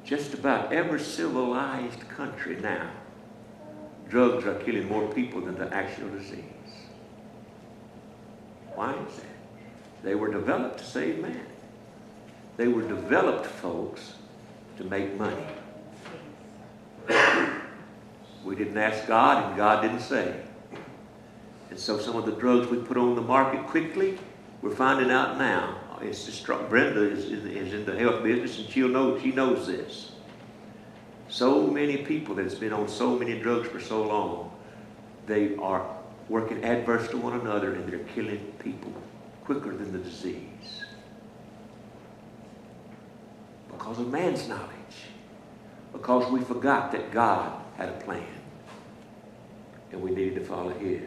just about every civilized country now, drugs are killing more people than the actual disease. Why is that? They were developed to save man. They were developed, folks, to make money. We didn't ask God, and God didn't say. And so some of the drugs we put on the market quickly, we're finding out now. It's Brenda is in the health business, and she knows this. So many people that's been on so many drugs for so long, they are working adverse to one another, and they're killing people quicker than the disease. Because of man's knowledge. Because we forgot that God had a plan. And we needed to follow his.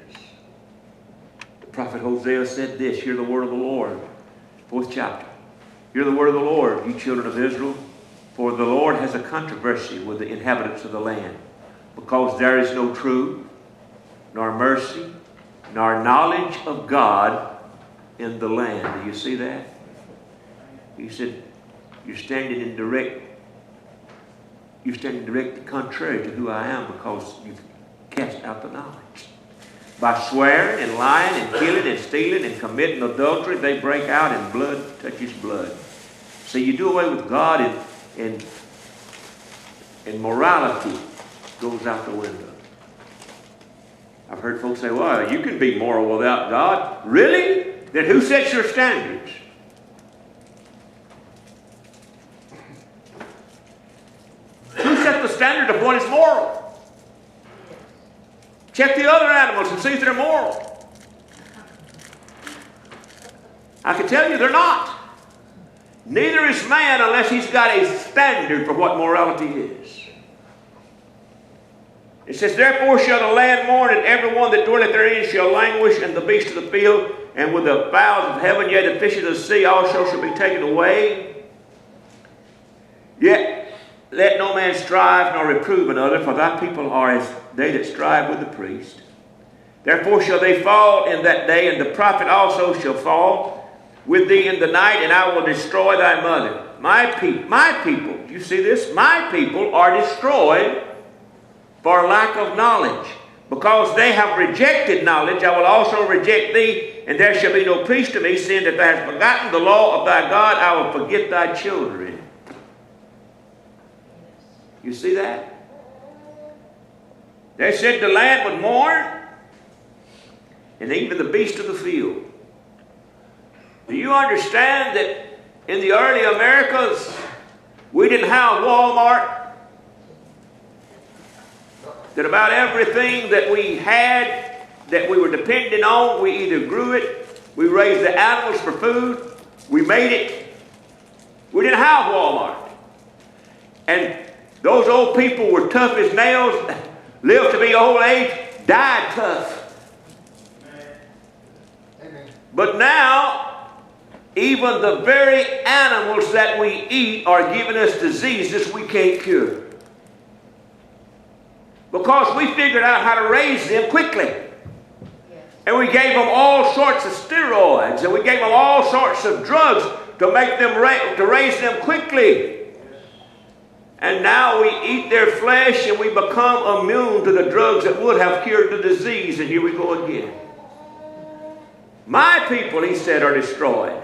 The prophet Hosea said this, hear the word of the Lord. 4th chapter. Hear the word of the Lord, you children of Israel. For the Lord has a controversy with the inhabitants of the land. Because there is no truth, nor mercy, nor knowledge of God in the land. Do you see that? He said, you're standing direct contrary to who I am, because you've cast out the knowledge. By swearing and lying and killing and stealing and committing adultery, they break out and blood touches blood. So you do away with God, and morality goes out the window. I've heard folks say, well, you can be moral without God. Really? Then who sets your standards? Who sets the standard of what is moral? Check the other animals and see if they're moral. I can tell you they're not. Neither is man unless he's got a standard for what morality is. It says, therefore shall the land mourn, and every one that dwelleth therein shall languish, and the beast of the field, and with the fowls of heaven, yea, the fish of the sea also shall be taken away. Yet let no man strive nor reprove another, for thy people are as they that strive with the priest. Therefore shall they fall in that day, and the prophet also shall fall with thee in the night, and I will destroy thy mother. My people, do you see this? My people are destroyed for lack of knowledge. Because they have rejected knowledge, I will also reject thee, and there shall be no peace to me, seeing that thou hast forgotten the law of thy God, I will forget thy children. You see that? They said the land would mourn, and even the beast of the field. Do you understand that in the early Americas, we didn't have Walmart? That about everything that we had, that we were depending on, we either grew it, we raised the animals for food, we made it. We didn't have Walmart. And those old people were tough as nails, lived to be old age, died tough. Amen. But now, even the very animals that we eat are giving us diseases we can't cure. Because we figured out how to raise them quickly. Yes. And we gave them all sorts of steroids, and we gave them all sorts of drugs to make them to raise them quickly. Yes. And now we eat their flesh, and we become immune to the drugs that would have cured the disease, and here we go again. My people, he said, are destroyed.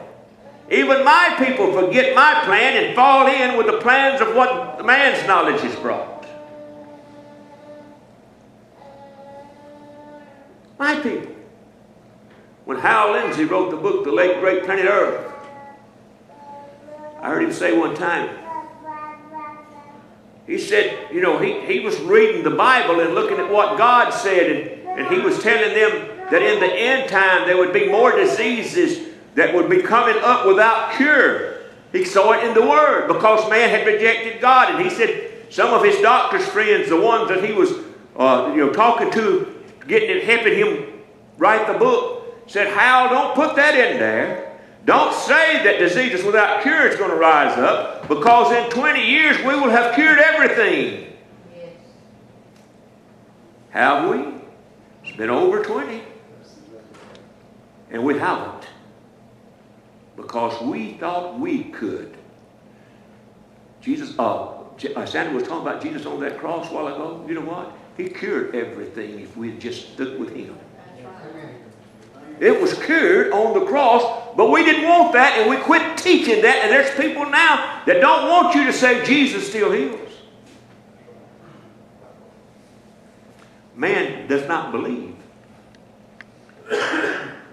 Even my people forget my plan and fall in with the plans of what man's knowledge has brought. My people. When Hal Lindsey wrote the book, The Late Great Planet Earth, I heard him say one time, he said, you know, he was reading the Bible and looking at what God said, and he was telling them that in the end time there would be more diseases that would be coming up without cure. He saw it in the Word because man had rejected God. And he said some of his doctor's friends, the ones that he was talking to, helping him write the book, said, Hal, don't put that in there. Don't say that diseases without cure is going to rise up, because in 20 years we will have cured everything. Yes. Have we? It's been over 20. And we haven't. Because we thought we could. Sandra was talking about Jesus on that cross a while ago. You know what? He cured everything if we had just stuck with him. It was cured on the cross, but we didn't want that, and we quit teaching that, and there's people now that don't want you to say Jesus still heals. Man does not believe.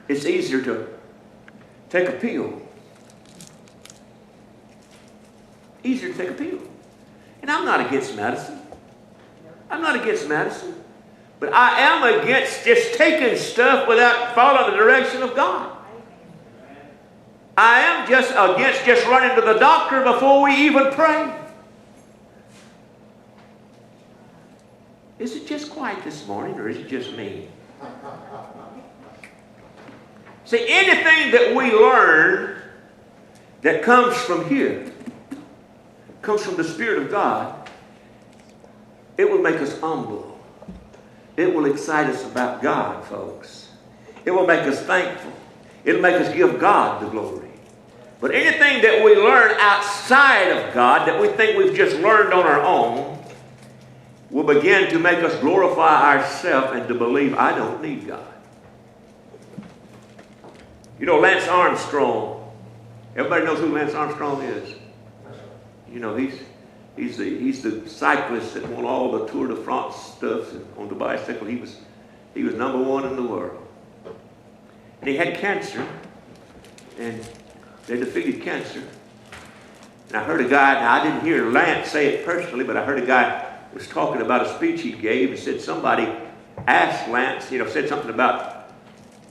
It's easier to take a pill. Easier to take a pill. And I'm not against medicine. I'm not against medicine. But I am against just taking stuff without following the direction of God. I am just against just running to the doctor before we even pray. Is it just quiet this morning, or is it just me? See, anything that we learn that comes from here, comes from the Spirit of God, it will make us humble. It will excite us about God, folks. It will make us thankful. It'll make us give God the glory. But anything that we learn outside of God, that we think we've just learned on our own, will begin to make us glorify ourselves and to believe I don't need God. You know, Lance Armstrong. Everybody knows who Lance Armstrong is. You know, he's the cyclist that won all the Tour de France stuff on the bicycle. He was number one in the world. And he had cancer, and they defeated cancer. And I heard a guy, now I didn't hear Lance say it personally, but I heard a guy was talking about a speech he gave and said somebody asked Lance, said something about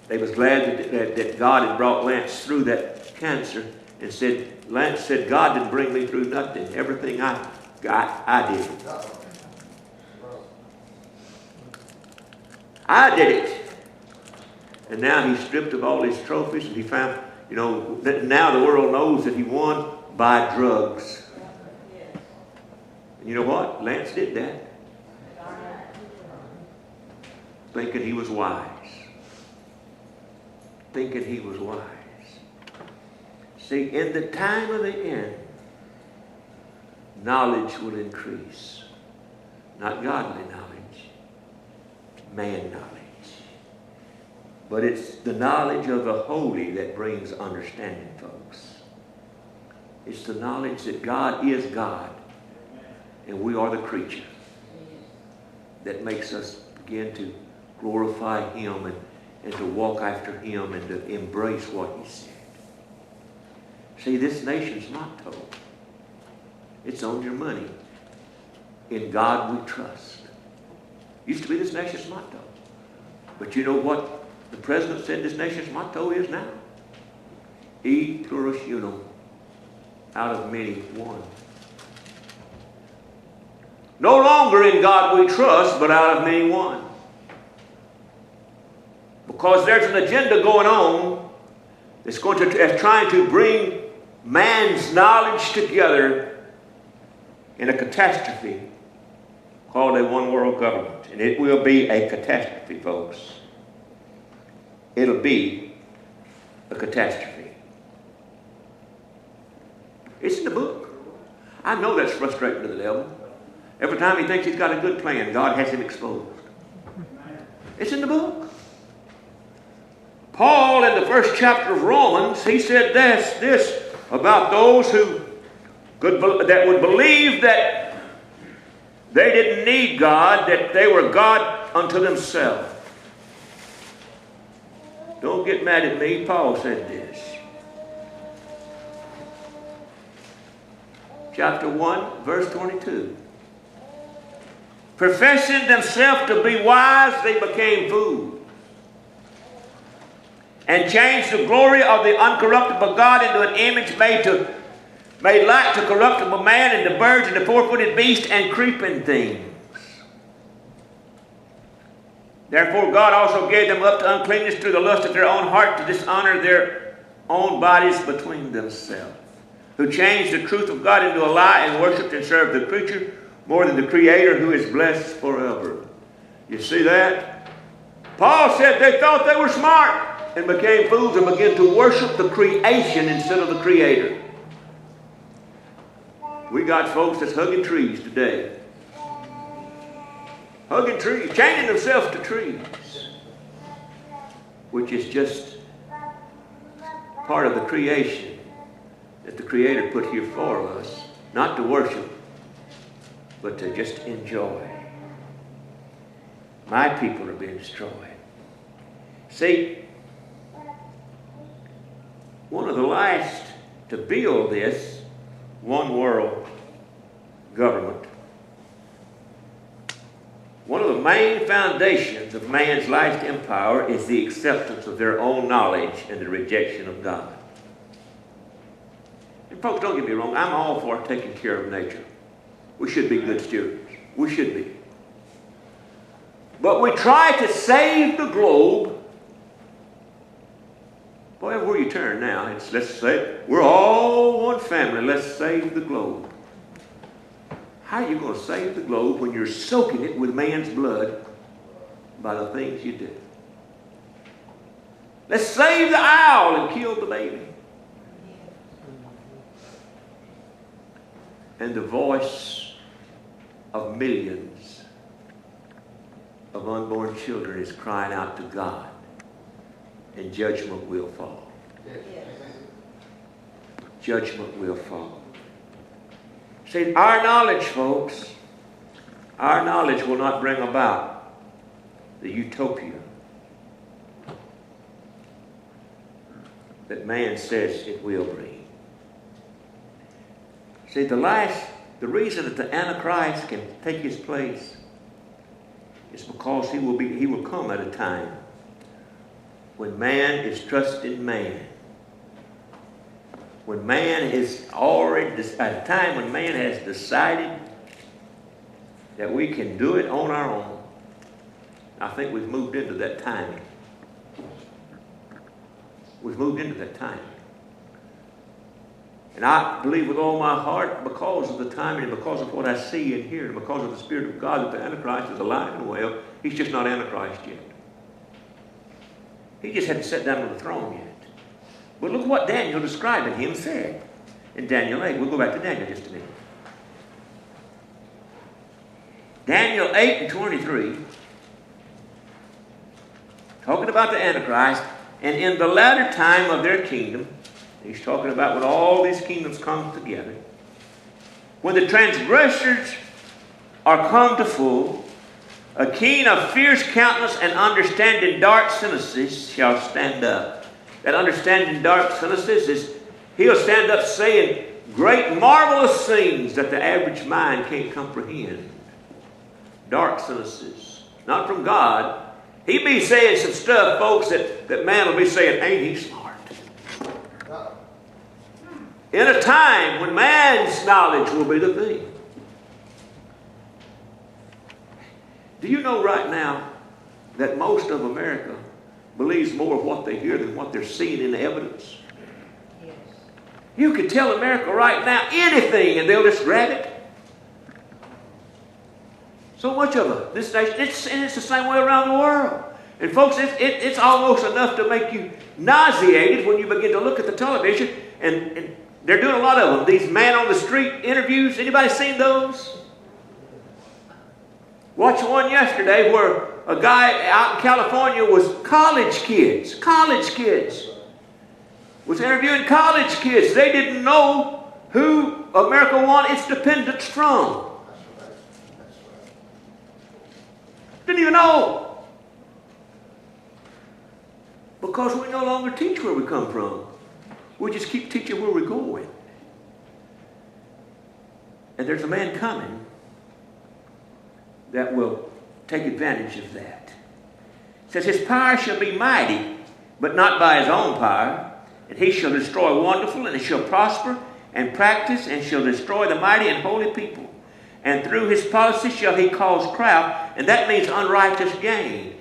they was glad that God had brought Lance through that cancer, and said, Lance said, God didn't bring me through nothing. Everything I got, I did. I did it. And now he's stripped of all his trophies, and he found, that now the world knows that he won by drugs. And you know what? Lance did that. Thinking he was wise. Thinking he was wise. See, in the time of the end, knowledge will increase. Not godly knowledge, man knowledge. But it's the knowledge of the holy that brings understanding, folks. It's the knowledge that God is God and we are the creature that makes us begin to glorify Him and to walk after Him and to embrace what He said. See, this nation's motto, it's on your money. In God we trust. Used to be this nation's motto. But you know what the president said this nation's motto is now? E pluribus unum, out of many one. No longer in God we trust, but out of many one. Because there's an agenda going on that's trying to bring man's knowledge together in a catastrophe called a one-world government. And it will be a catastrophe, folks. It'll be a catastrophe. It's in the book. I know that's frustrating to the devil. Every time he thinks he's got a good plan, God has him exposed. It's in the book. Paul, in the first chapter of Romans, he said this about those that would believe that they didn't need God, that they were God unto themselves. Don't get mad at me. Paul said this. Chapter 1, verse 22. Professing themselves to be wise, they became fools, and changed the glory of the uncorruptible God into an image made like to corruptible man, and the birds and the four-footed beast and creeping things. Therefore God also gave them up to uncleanness through the lust of their own heart, to dishonor their own bodies between themselves, who changed the truth of God into a lie, and worshipped and served the creature more than the Creator, who is blessed forever. You see that? Paul said they thought they were smart and became fools and began to worship the creation instead of the Creator. We got folks that's hugging trees today. Hugging trees, chaining themselves to trees, which is just part of the creation that the Creator put here for us, not to worship, but to just enjoy. My people are being destroyed. See, one of the last to build this one world government, one of the main foundations of man's last empire is the acceptance of their own knowledge and the rejection of God. And folks, don't get me wrong, I'm all for taking care of nature. We should be good stewards. We should be. But we try to save the globe. Boy, everywhere you turn now, it's, let's say, we're all one family, let's save the globe. How are you going to save the globe when you're soaking it with man's blood by the things you do? Let's save the owl and kill the baby. And the voice of millions of unborn children is crying out to God, and judgment will fall. Judgment will fall. See, our knowledge, folks, our knowledge will not bring about the utopia that man says it will bring. See, the reason that the Antichrist can take his place is because he will come at a time when man is trusting man. When man is already, at a time when man has decided that we can do it on our own. I think we've moved into that timing. We've moved into that timing. And I believe with all my heart, because of the timing and because of what I see and hear and because of the Spirit of God, that the Antichrist is alive and well. He's just not Antichrist yet. He just hadn't sat down on the throne yet. But look what Daniel describing him said in Daniel 8. We'll go back to Daniel just a minute. Daniel 8 and 23, talking about the Antichrist, and in the latter time of their kingdom, he's talking about when all these kingdoms come together, when the transgressors are come to full, a king of fierce countenance and understanding dark sentences shall stand up. That understanding dark sentences is, he'll stand up saying great marvelous things that the average mind can't comprehend. Dark sentences. Not from God. He'll be saying some stuff, folks, that man will be saying, ain't he smart? In a time when man's knowledge will be the thing. Do you know right now that most of America believes more of what they hear than what they're seeing in the evidence? Yes. You could tell America right now anything and they'll just grab it. So much of it. This nation, it's the same way around the world. And folks, it's almost enough to make you nauseated when you begin to look at the television, and they're doing a lot of them. These man on the street interviews. Anybody seen those? Watched one yesterday where a guy out in California was college kids, was interviewing college kids. They didn't know who America won its independence from. Didn't even know. Because we no longer teach where we come from. We just keep teaching where we're going. And there's a man coming that will take advantage of that. It says, his power shall be mighty, but not by his own power. And he shall destroy wonderful, and he shall prosper and practice, and shall destroy the mighty and holy people. And through his policy shall he cause craft, and that means unrighteous gain.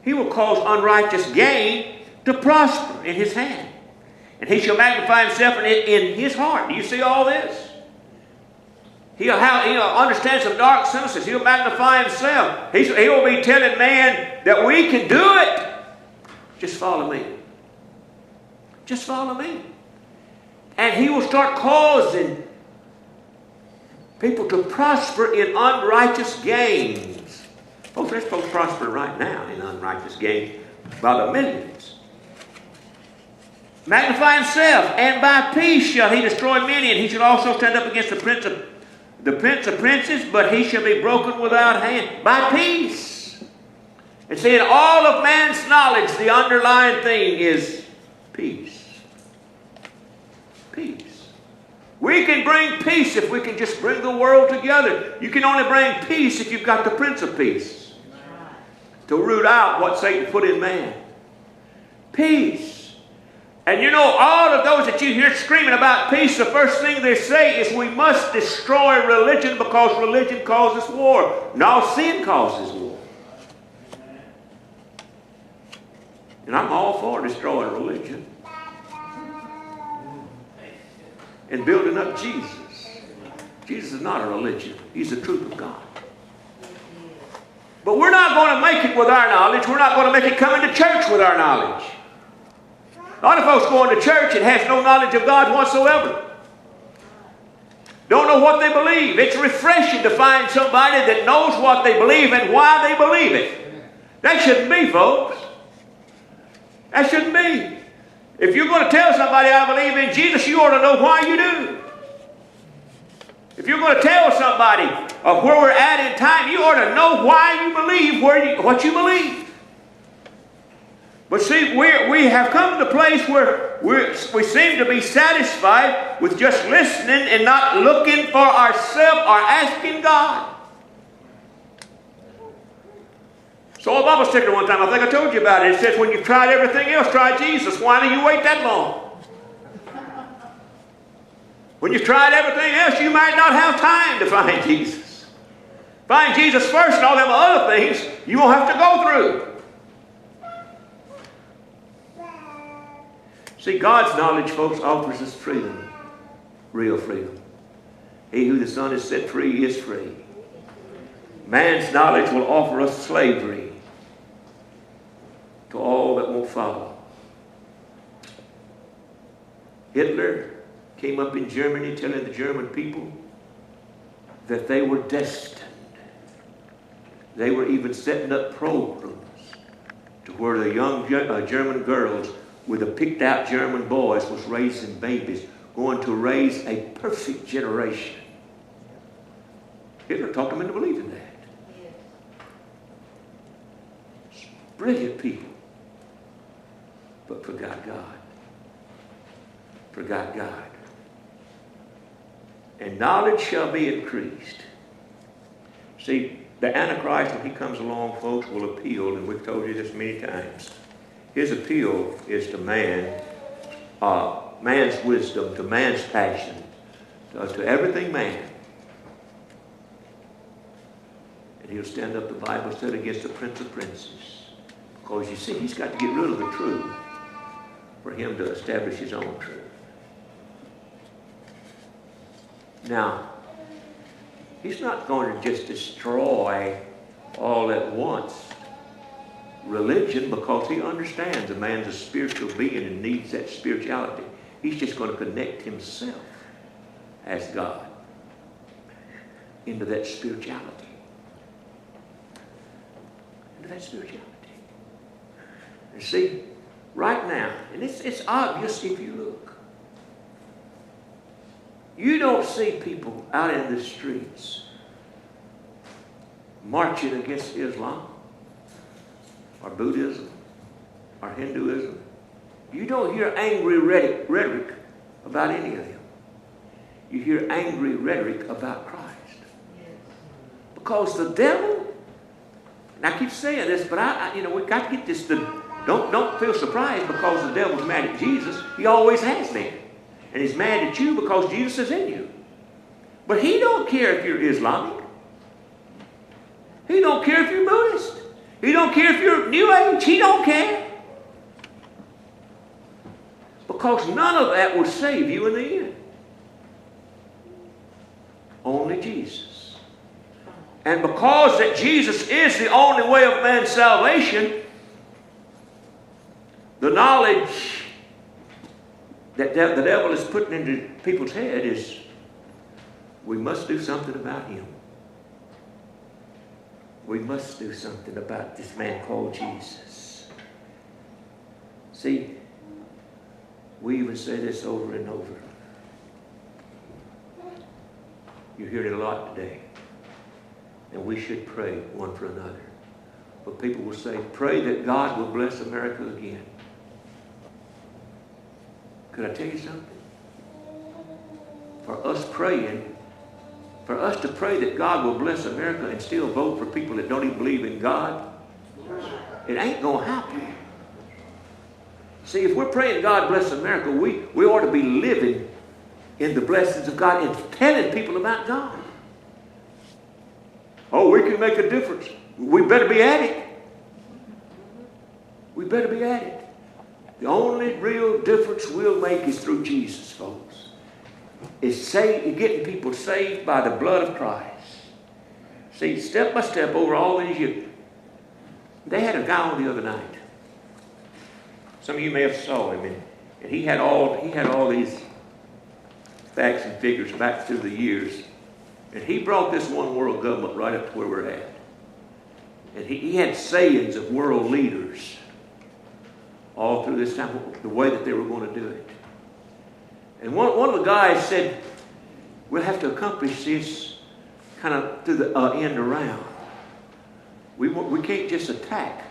He will cause unrighteous gain to prosper in his hand. And he shall magnify himself in his heart. Do you see all this? He'll understand some dark sentences. He'll magnify himself. He'll be telling man that we can do it. Just follow me. Just follow me. And he will start causing People to prosper in unrighteous gains. Folks, they're supposed to prosper right now in unrighteous gains by the millions. Magnify himself, and by peace shall he destroy many, and he shall also stand up against the prince of princes, but he shall be broken without hand. By peace. And see, in all of man's knowledge, the underlying thing is peace. Peace. We can bring peace if we can just bring the world together. You can only bring peace if you've got the Prince of Peace to root out what Satan put in man. Peace. And you know, all of those that you hear screaming about peace, the first thing they say is we must destroy religion because religion causes war. No, sin causes war. And I'm all for destroying religion and building up Jesus. Jesus is not a religion. He's the truth of God. But we're not going to make it with our knowledge. We're not going to make it come into church with our knowledge. A lot of folks go into church and has no knowledge of God whatsoever. Don't know what they believe. It's refreshing to find somebody that knows what they believe and why they believe it. That shouldn't be, folks. That shouldn't be. If you're going to tell somebody I believe in Jesus, you ought to know why you do. If you're going to tell somebody of where we're at in time, you ought to know why you believe what you believe. But see, we have come to a place where we seem to be satisfied with just listening and not looking for ourselves or asking God. So a Bible sticker one time, I think I told you about it. It says, when you've tried everything else, try Jesus. Why do you wait that long? When you've tried everything else, you might not have time to find Jesus. Find Jesus first and all them other things you won't have to go through. See, God's knowledge, folks, offers us freedom. Real freedom. He who the Son has set free is free. Man's knowledge will offer us slavery to all that won't follow. Hitler came up in Germany telling the German people that they were destined. They were even setting up programs to where the young German girls with the picked out German boys was raising babies, going to raise a perfect generation. Hitler talked them into believing that. Brilliant people, but forgot God. Forgot God. And knowledge shall be increased. See, the Antichrist, when he comes along, folks, will appeal, and we've told you this many times. His appeal is to man, man's wisdom, to man's passion, to everything man. And he'll stand up, the Bible said, against the Prince of Princes. Because you see, he's got to get rid of the truth for him to establish his own truth. Now, he's not going to just destroy all at once religion, because he understands a man's a spiritual being and needs that spirituality. He's just going to connect himself as God into that spirituality. Into that spirituality. And see, right now, and it's obvious if you look, you don't see people out in the streets marching against Islam or Buddhism or Hinduism. You don't hear angry rhetoric about any of them. You hear angry rhetoric about Christ. Because the devil, and I keep saying this, but we got to get this to, don't feel surprised because the devil's mad at Jesus. He always has been. And he's mad at you because Jesus is in you. But he don't care if you're Islamic. He don't care if you're Buddhist. He don't care if you're New Age. He don't care. Because none of that will save you in the end. Only Jesus. And because that Jesus is the only way of man's salvation, the knowledge that the devil is putting into people's head is We must do something about him. We must do something about this man called Jesus. See, we even say this over and over. You hear it a lot today. And we should pray one for another. But people will say, pray that God will bless America again. Could I tell you something? For us to pray that God will bless America and still vote for people that don't even believe in God, it ain't going to happen. See, if we're praying God bless America, we ought to be living in the blessings of God and telling people about God. Oh, we can make a difference. We better be at it. We better be at it. The only real difference we'll make is through Jesus, folks. Is getting people saved by the blood of Christ. See, step by step over all these years. They had a guy on the other night. Some of you may have saw him, and he had all these facts and figures back through the years. And he brought this one world government right up to where we're at. And he had sayings of world leaders all through this time, the way that they were going to do it. And one of the guys said, we'll have to accomplish this kind of to the end around. We can't just attack,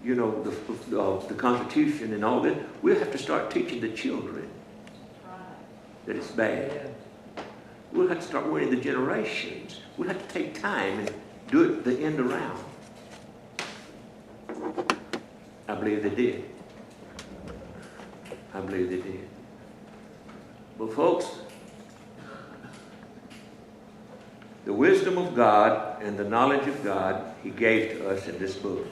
the Constitution and all that. We'll have to start teaching the children that it's bad. We'll have to start winning the generations. We'll have to take time and do it the end around. I believe they did. I believe they did. But folks, the wisdom of God and the knowledge of God he gave to us in this book.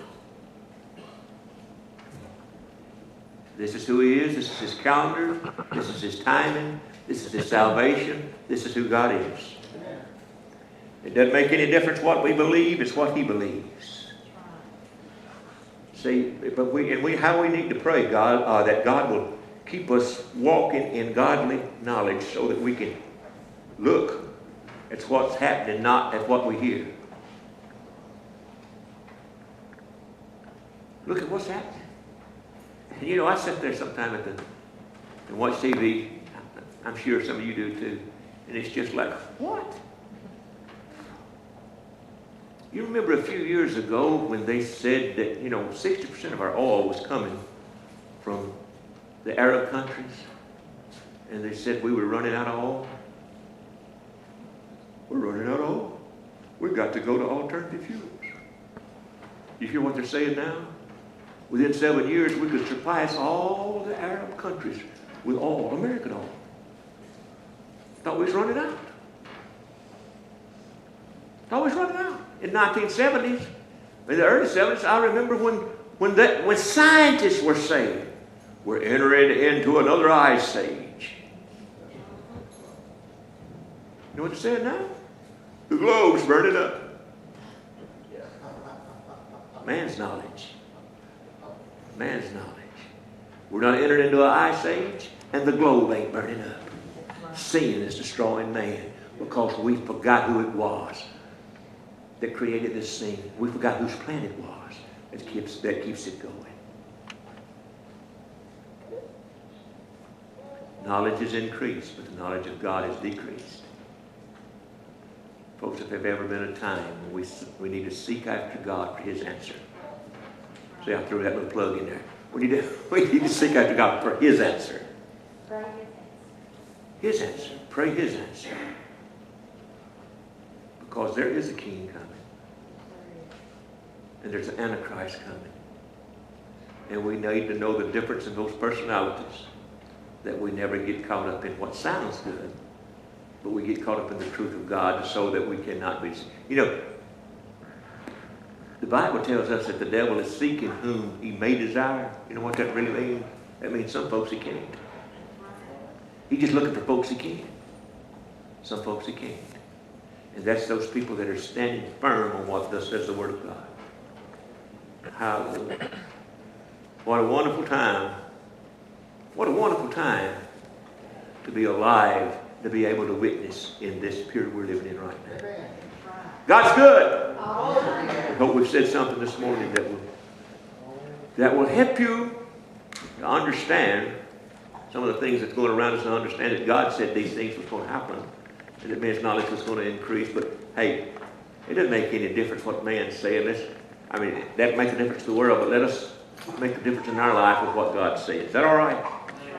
This is who he is. This is his calendar. This is his timing. This is his salvation. This is who God is. It doesn't make any difference what we believe. It's what he believes. See, but how we need to pray that God will keep us walking in godly knowledge so that we can look at what's happening, not at what we hear. Look at what's happening. And I sit there sometime and watch TV. I'm sure some of you do too. And it's just like, what? You remember a few years ago when they said that, 60% of our oil was coming from the Arab countries, and they said we were running out of oil. We're running out of oil. We've got to go to alternative fuels. You hear what they're saying now? Within 7 years, we could surpass all the Arab countries with oil, American oil. Thought we was running out. Thought we was running out. In 1970s, in the early 70s, I remember when scientists were saying, we're entering into another ice age. You know what they're saying now? The globe's burning up. Man's knowledge. Man's knowledge. We're not entering into an ice age, and the globe ain't burning up. Sin is destroying man because we forgot who it was that created this scene. We forgot whose plan it was that keeps it going. Knowledge is increased, but the knowledge of God is decreased. Folks, if there's ever been a time when we need to seek after God for his answer. See, I threw that little plug in there. We need to seek after God for his answer. His answer. Pray his answer. Because there is a king coming. And there's an Antichrist coming. And we need to know the difference in those personalities. That we never get caught up in what sounds good. But we get caught up in the truth of God so that we cannot be. The Bible tells us that the devil is seeking whom he may desire. You know what that really means? That means some folks he can't. He's just looking for folks he can. Some folks he can't. And that's those people that are standing firm on what thus says the Word of God. Hallelujah. What a wonderful time. What a wonderful time to be alive to be able to witness in this period we're living in right now. God's good. I hope we've said something this morning that will help you to understand some of the things that's going around us, and understand that God said these things was going to happen, and that man's knowledge was going to increase. But hey, it doesn't make any difference what man's saying. That makes a difference to the world, but let us make a difference in our life with what God says. Is that all right?